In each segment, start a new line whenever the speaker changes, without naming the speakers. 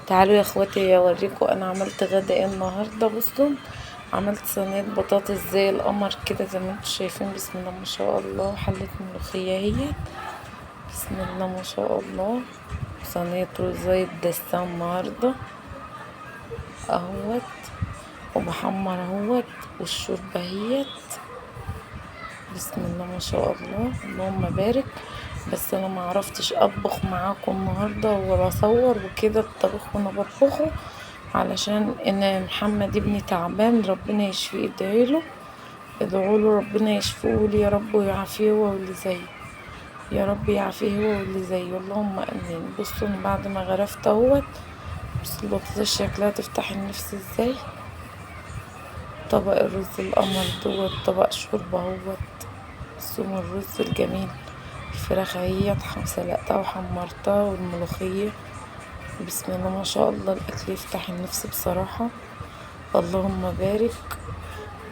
تعالوا يا اخواتي اوريكم انا عملت غدا ايه النهارده. بصوا، عملت صينيه بطاطس زي القمر كده زي ما انتم شايفين. بسم الله ما شاء الله. حله ملوخيه اهي، بسم الله ما شاء الله. صينيه رز زي الدسام النهارده اهوت، وبحمر اهوت، والشوربه اهيت. بسم الله ما شاء الله، اللهم بارك. بس انا ما عرفتش اطبخ معاكم النهارده ولا اصور وكده الطبخ وانا بطبخه، علشان ان محمد ابني تعبان، ربنا يشفيه، ادعيله، ادعوله ربنا يشفيه لي يا رب ويعافيه هو واللي زيه، يا رب يعافيه هو واللي زيه، اللهم امين. بصوا انا بعد ما غرفت اهوت، بصوا البطاطس شكلها تفتح النفس ازاي. طبق الرز القمر دوت، طبق شوربه اهوت، ثوم الرز الجميل، الفراخ اهي سلقتها وحمرتها، والملوخية. بسم الله ما شاء الله، الاكل يفتح النفس بصراحة، اللهم بارك.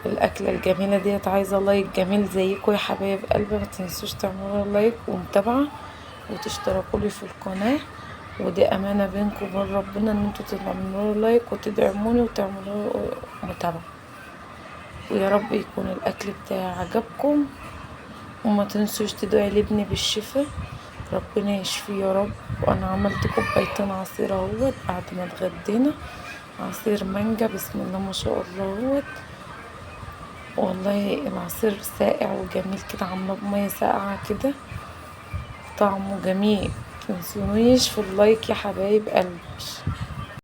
الاكلة الجميلة ديت عايزة لايك جميل زيكم يا حبايب قلبي. ما تنسوش تعملوا لايك ومتابعة وتشتركوا لي في القناة، ودي امانة بينكم وبين ربنا ان انتوا تعملوا لايك وتدعموني وتعملوا متابعة، ويا رب يكون الاكل بتاعي عجبكم. وما تنسوش تدعي لابني بالشفاء، ربنا يشفيه يا رب. وانا عملت كوبايتين عصير اهوت بعد ما اتغدينا، عصير مانجا بسم الله ما شاء الله اهوت. والله العصير ساقع وجميل كده، عاملاه بميه ساقعه كده، طعمه جميل. متنسونيش في اللايك يا حبايب قلبي.